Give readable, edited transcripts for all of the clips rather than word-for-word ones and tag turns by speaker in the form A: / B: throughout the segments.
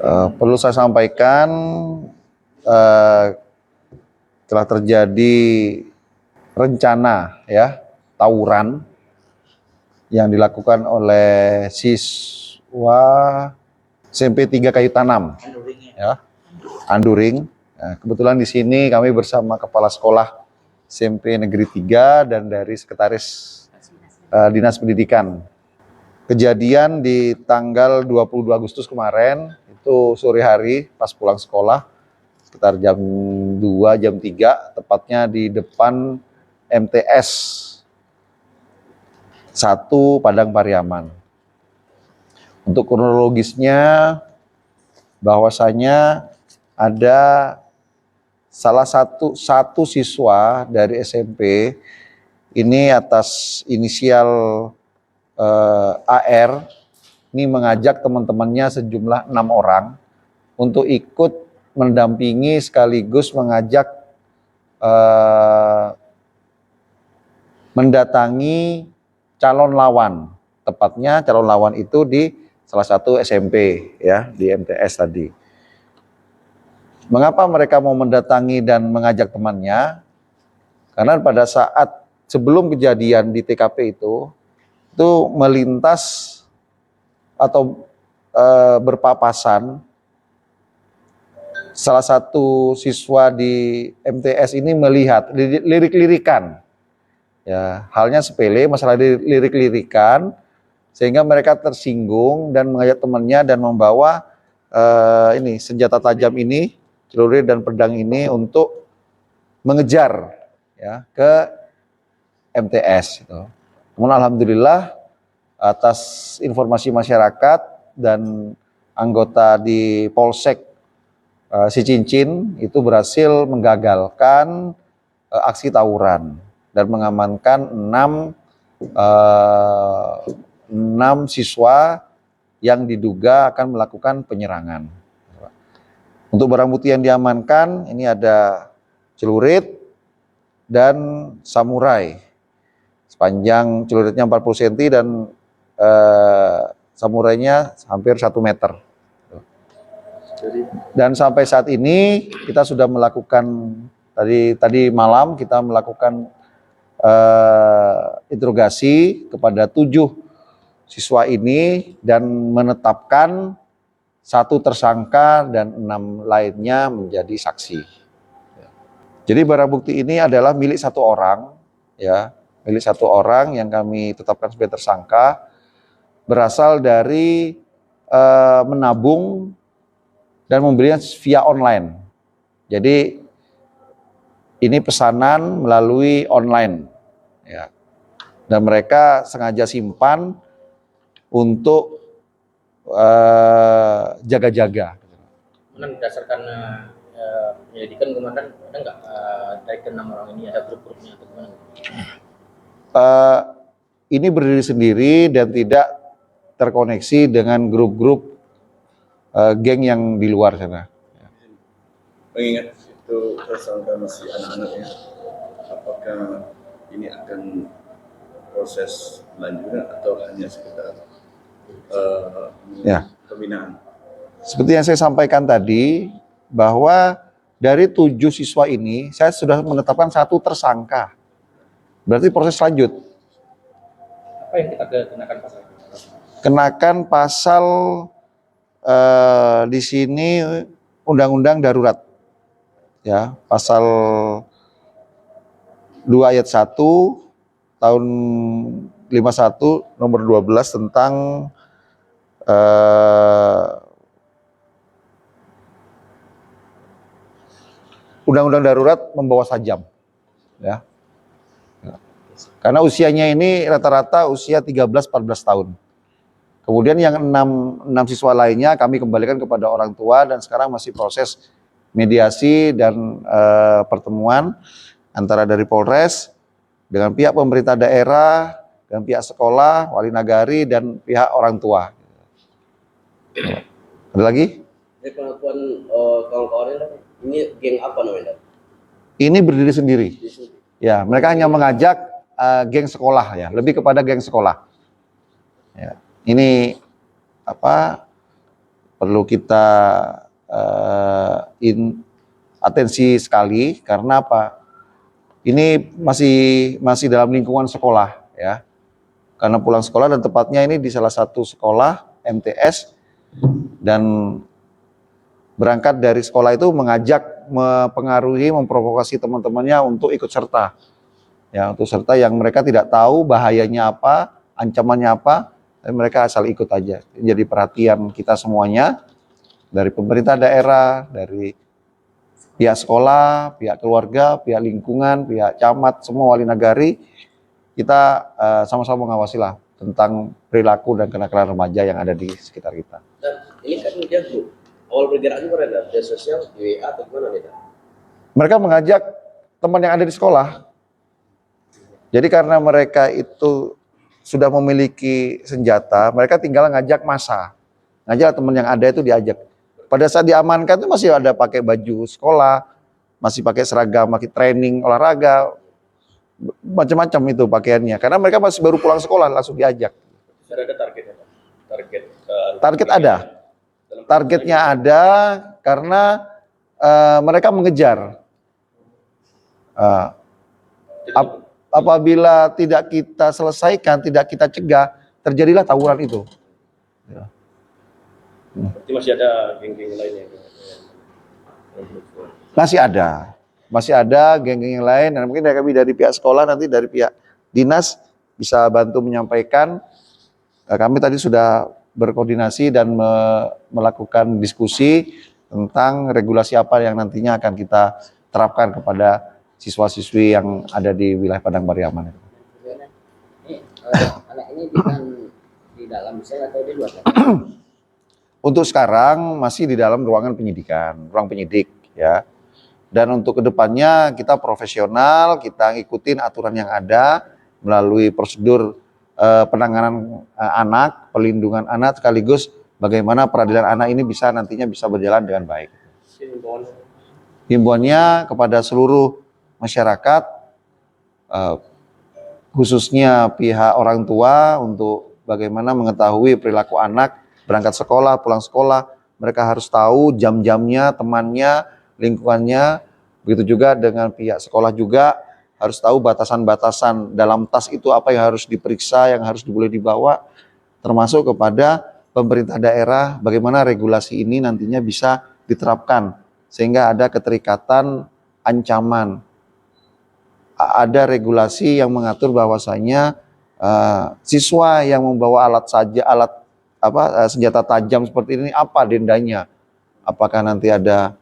A: Perlu saya sampaikan telah terjadi rencana tawuran yang dilakukan oleh siswa SMP 3 Kayu Tanam Anduring. Kebetulan di sini kami bersama kepala sekolah SMP Negeri 3 dan dari sekretaris Dinas Pendidikan. Kejadian di tanggal 22 Agustus kemarin, itu sore hari pas pulang sekolah, sekitar jam 2, jam 3, tepatnya di depan MTS 1 Padang Pariaman. Untuk kronologisnya, bahwasanya ada salah satu siswa dari SMP, ini atas inisial AR, ini mengajak teman-temannya sejumlah 6 orang untuk ikut mendampingi sekaligus mengajak mendatangi calon lawan. Tepatnya calon lawan itu di salah satu SMP di MTS tadi. Mengapa mereka mau mendatangi dan mengajak temannya? Karena pada saat sebelum kejadian di TKP itu melintas atau berpapasan salah satu siswa di MTS ini melihat lirik-lirikan, halnya sepele, masalah lirik-lirikan, sehingga mereka tersinggung dan mengajak temannya dan membawa senjata tajam ini, celurit dan pedang ini untuk mengejar ke MTS. Namun alhamdulillah atas informasi masyarakat dan anggota di Polsek Sicincin itu berhasil menggagalkan aksi tawuran dan mengamankan 6 siswa yang diduga akan melakukan penyerangan. Untuk barang bukti yang diamankan ini ada celurit dan samurai. Sepanjang celuritnya 40 cm dan samurainya hampir 1 meter. Dan sampai saat ini kita sudah melakukan, tadi malam kita melakukan interogasi kepada 7 siswa ini dan menetapkan 1 tersangka dan 6 lainnya menjadi saksi. Jadi barang bukti ini adalah milik 1 orang, milik 1 orang yang kami tetapkan sebagai tersangka, berasal dari menabung dan membelinya via online. Jadi ini pesanan melalui online, dan mereka sengaja simpan untuk jaga-jaga.
B: Berdasarkan penyelidikan komandan, ada nggak dari ke-6 orang ini ada grup-grupnya atau gimana?
A: Ini berdiri sendiri dan tidak terkoneksi dengan grup-grup geng yang di luar sana.
C: Mengingat itu tersangka masih anak-anak ya, apakah ini akan proses lanjutan atau hanya sekedar pembinaan?
A: Seperti yang saya sampaikan tadi, bahwa dari 7 siswa ini saya sudah menetapkan 1 tersangka. Berarti proses lanjut.
B: Apa yang kita kenakan pasal?
A: Kenakan pasal di sini Undang-Undang Darurat, pasal 2 ayat 1 tahun 51 nomor 12 tentang Undang-Undang Darurat membawa sajam, karena usianya ini rata-rata usia 13-14 tahun. Kemudian yang 6 siswa lainnya kami kembalikan kepada orang tua dan sekarang masih proses mediasi dan pertemuan antara dari Polres dengan pihak pemerintah daerah, dengan pihak sekolah, wali nagari, dan pihak orang tua. Ada lagi?
D: Ini pengakuan kawan-kawannya, ini geng apa namanya?
A: Ini berdiri sendiri. Ya, mereka hanya mengajak geng sekolah, lebih kepada geng sekolah. Ini perlu kita atensi sekali karena apa? Ini masih dalam lingkungan sekolah ya. Karena pulang sekolah dan tepatnya ini di salah satu sekolah MTS dan berangkat dari sekolah itu mengajak, mempengaruhi, memprovokasi teman-temannya untuk ikut serta. Ya, untuk serta yang mereka tidak tahu bahayanya apa, ancamannya apa, dan mereka asal ikut aja. Jadi perhatian kita semuanya dari pemerintah daerah, dari pihak sekolah, pihak keluarga, pihak lingkungan, pihak camat, semua wali nagari, kita sama-sama mengawasi lah tentang perilaku dan kenakalan remaja yang ada di sekitar kita.
D: Dan ini kan dia grup. Awal bergerak juga ada media sosial, di WA atau gimana nih?
A: Mereka mengajak teman yang ada di sekolah. Jadi karena mereka itu sudah memiliki senjata, mereka tinggal ngajak massa. Ngajak teman yang ada itu diajak. Pada saat diamankan itu masih ada pakai baju sekolah, masih pakai seragam, pakai training olahraga, macam-macam itu pakaiannya. Karena mereka masih baru pulang sekolah langsung diajak.
C: Sudah ada targetnya, Pak?
A: Target ada. Targetnya ada karena mereka mengejar. Apabila tidak kita selesaikan, tidak kita cegah, terjadilah tawuran itu. Ya.
C: Berarti masih ada geng-geng lainnya?
A: Masih ada geng-geng yang lain, dan mungkin kami dari pihak sekolah, nanti dari pihak dinas bisa bantu menyampaikan. Kami tadi sudah berkoordinasi dan melakukan diskusi tentang regulasi apa yang nantinya akan kita terapkan kepada siswa-siswi yang ada di wilayah Padang Pariaman.
E: Anak ini di dalam sel atau di luar?
A: Untuk sekarang masih di dalam ruangan penyidikan, ruang penyidik ya. Dan untuk kedepannya kita profesional, kita ngikutin aturan yang ada melalui prosedur penanganan anak, perlindungan anak, sekaligus bagaimana peradilan anak ini nantinya bisa berjalan dengan baik. Himbauannya kepada seluruh masyarakat, khususnya pihak orang tua, untuk bagaimana mengetahui perilaku anak berangkat sekolah, pulang sekolah, mereka harus tahu jam-jamnya, temannya, lingkungannya. Begitu juga dengan pihak sekolah juga harus tahu batasan-batasan dalam tas itu apa yang harus diperiksa, yang harus boleh dibawa, termasuk kepada pemerintah daerah, bagaimana regulasi ini nantinya bisa diterapkan sehingga ada keterikatan ancaman. Ada regulasi yang mengatur bahwasanya siswa yang membawa senjata tajam seperti ini apa dendanya? Apakah nanti ada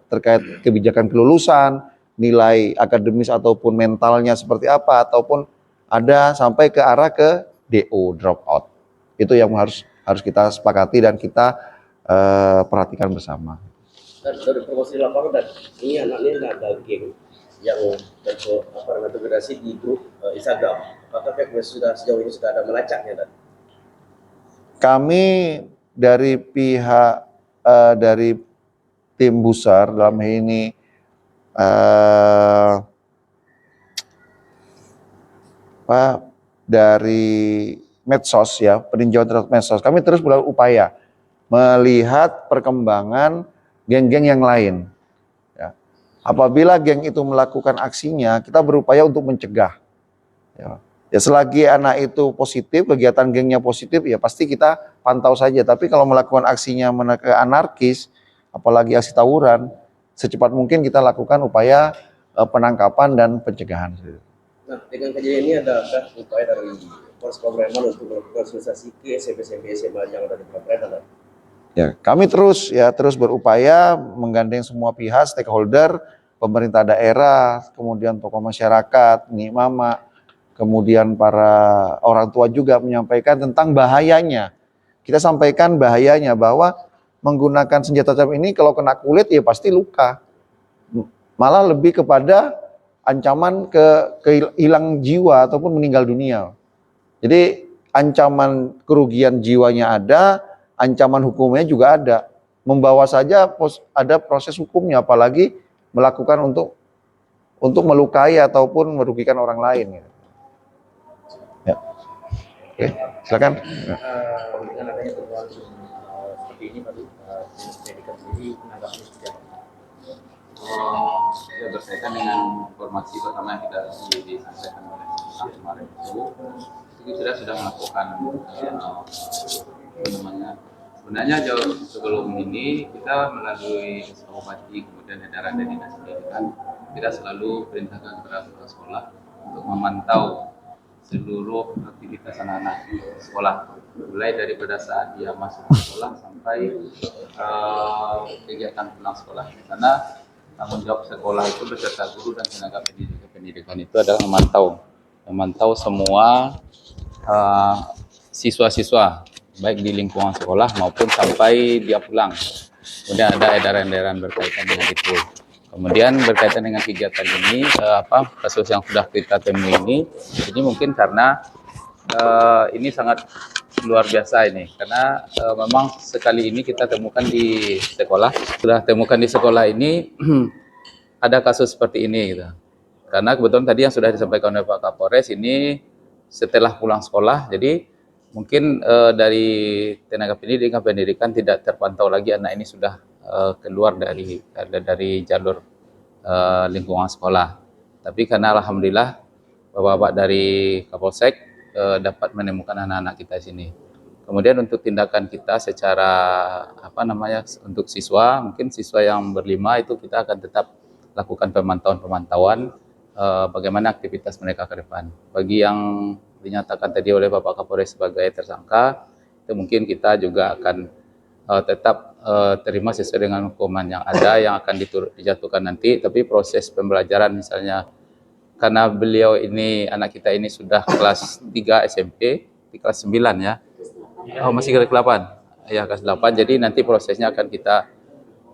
A: terkait kebijakan kelulusan, nilai akademis ataupun mentalnya seperti apa, ataupun ada sampai ke arah ke DO, drop out. Itu yang harus kita sepakati dan kita perhatikan bersama.
D: Dan dari promosi lapangan, dan ini anaknya ada geng yang terintegrasi di grup Instagram. Apakah sejauh ini sudah ada melacaknya, Dan?
A: Kami dari pihak dari tim Busar dalam hal ini dari medsos ya, peninjauan terhadap medsos, kami terus berupaya melihat perkembangan geng-geng yang lain. Ya. Apabila geng itu melakukan aksinya, kita berupaya untuk mencegah. Ya selagi anak itu positif, kegiatan gengnya positif, ya pasti kita pantau saja. Tapi kalau melakukan aksinya anarkis, apalagi aksi tawuran, secepat mungkin kita lakukan upaya penangkapan dan pencegahan.
D: Nah, dengan kejadian ini adakah upaya dari Polres Pabreman untuk melakukan sosialisasi ke SMP SMA yang ada di Pabreman?
A: Ya, kami terus berupaya menggandeng semua pihak, stakeholder, pemerintah daerah, kemudian tokoh masyarakat, nih mama, kemudian para orang tua juga menyampaikan tentang bahayanya. Kita sampaikan bahayanya bahwa menggunakan senjata tajam ini kalau kena kulit ya pasti luka. Malah lebih kepada ancaman hilang jiwa ataupun meninggal dunia. Jadi ancaman kerugian jiwanya ada, ancaman hukumnya juga ada. Membawa saja ada proses hukumnya, apalagi melakukan untuk melukai ataupun merugikan orang lain. Ya. Oke, silakan.
B: Dengan adanya temuan seperti ini Pak, Dinas Pendidikan sendiri menanggapi seperti apa?
F: Ya, berkaitan dengan informasi pertama yang kita disampaikan oleh Pak kemarin itu kita sudah melakukan apa namanya, sebenarnya jauh sebelum ini kita melalui Bupati kemudian edaran dari Dinas Pendidikan, kita selalu perintahkan kepada kepala sekolah untuk memantau seluruh aktivitas anak-anak di sekolah, mulai daripada saat dia masuk ke sekolah sampai kegiatan pulang sekolah. Karena tanggung jawab sekolah itu beserta guru dan tenaga pendidikan itu adalah memantau semua siswa-siswa baik di lingkungan sekolah maupun sampai dia pulang. Kemudian ada edaran-edaran berkaitan dengan itu. Kemudian berkaitan dengan kegiatan ini, kasus yang sudah kita temui ini mungkin karena ini sangat luar biasa ini, karena memang sekali ini kita temukan di sekolah, ini ada kasus seperti ini gitu. Karena kebetulan tadi yang sudah disampaikan oleh Pak Kapolres ini setelah pulang sekolah, jadi mungkin dari tenaga pendidikan tidak terpantau lagi anak ini sudah keluar dari jalur lingkungan sekolah. Tapi karena alhamdulillah Bapak-bapak dari Kapolsek dapat menemukan anak-anak kita di sini. Kemudian untuk tindakan kita secara untuk siswa, mungkin siswa yang berlima itu kita akan tetap lakukan pemantauan bagaimana aktivitas mereka ke depan. Bagi yang dinyatakan tadi oleh Bapak Kapolres sebagai tersangka, itu mungkin kita juga akan tetap terima sesuai dengan hukuman yang ada yang akan dijatuhkan nanti. Tapi proses pembelajaran misalnya, karena beliau ini, anak kita ini sudah kelas 3 SMP, di kelas 9 ya. Oh, masih kelas 8. Ya, kelas 8. Jadi nanti prosesnya akan kita,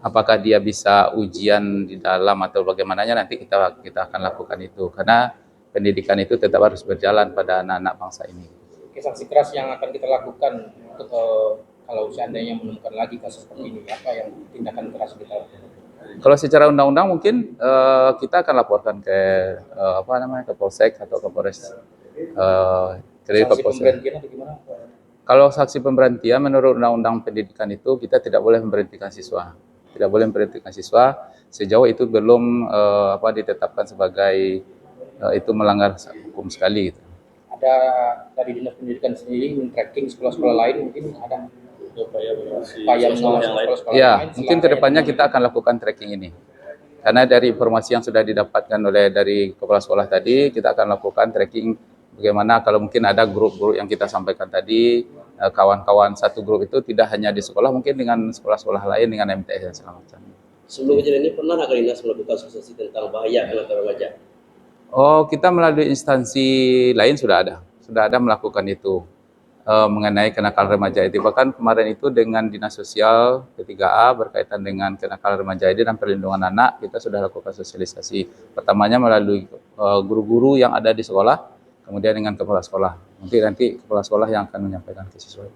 F: apakah dia bisa ujian di dalam atau bagaimananya, nanti kita akan lakukan itu. Karena pendidikan itu tetap harus berjalan pada anak-anak bangsa ini.
B: Sanksi keras yang akan kita lakukan untuk kalau seandainya menemukan lagi kasus seperti ini, apa yang tindakan keras kita lakukan?
F: Kalau secara undang-undang mungkin kita akan laporkan ke ke Polsek atau ke Polres.
B: Sanksi pemberhentian atau gimana?
F: Kalau saksi pemberhentian menurut Undang-Undang Pendidikan itu kita tidak boleh memberhentikan siswa. Tidak boleh memberhentikan siswa sejauh itu belum ditetapkan sebagai itu melanggar hukum sekali. Gitu.
B: Ada dari Dinas Pendidikan sendiri men-tracking sekolah-sekolah lain, mungkin ada upaya sekolah-sekolah
F: ya,
B: lain.
F: Mungkin kedepannya kita akan lakukan tracking ini. Karena dari informasi yang sudah didapatkan dari kepala sekolah tadi, kita akan lakukan tracking bagaimana kalau mungkin ada grup-grup yang kita sampaikan tadi, kawan-kawan satu grup itu tidak hanya di sekolah, mungkin dengan sekolah-sekolah lain, dengan MTS dan segala macam.
D: Sebelum kejadian ini pernah nggak Dinas melakukan sosialisasi tentang bahaya anak remaja?
F: Oh, kita melalui instansi lain sudah ada melakukan itu. Mengenai kenakalan remaja itu. Bahkan kemarin itu dengan Dinas Sosial P3A berkaitan dengan kenakalan remaja ini dan perlindungan anak, kita sudah lakukan sosialisasi. Pertamanya melalui guru-guru yang ada di sekolah, kemudian dengan kepala sekolah. Nanti kepala sekolah yang akan menyampaikan ke siswa.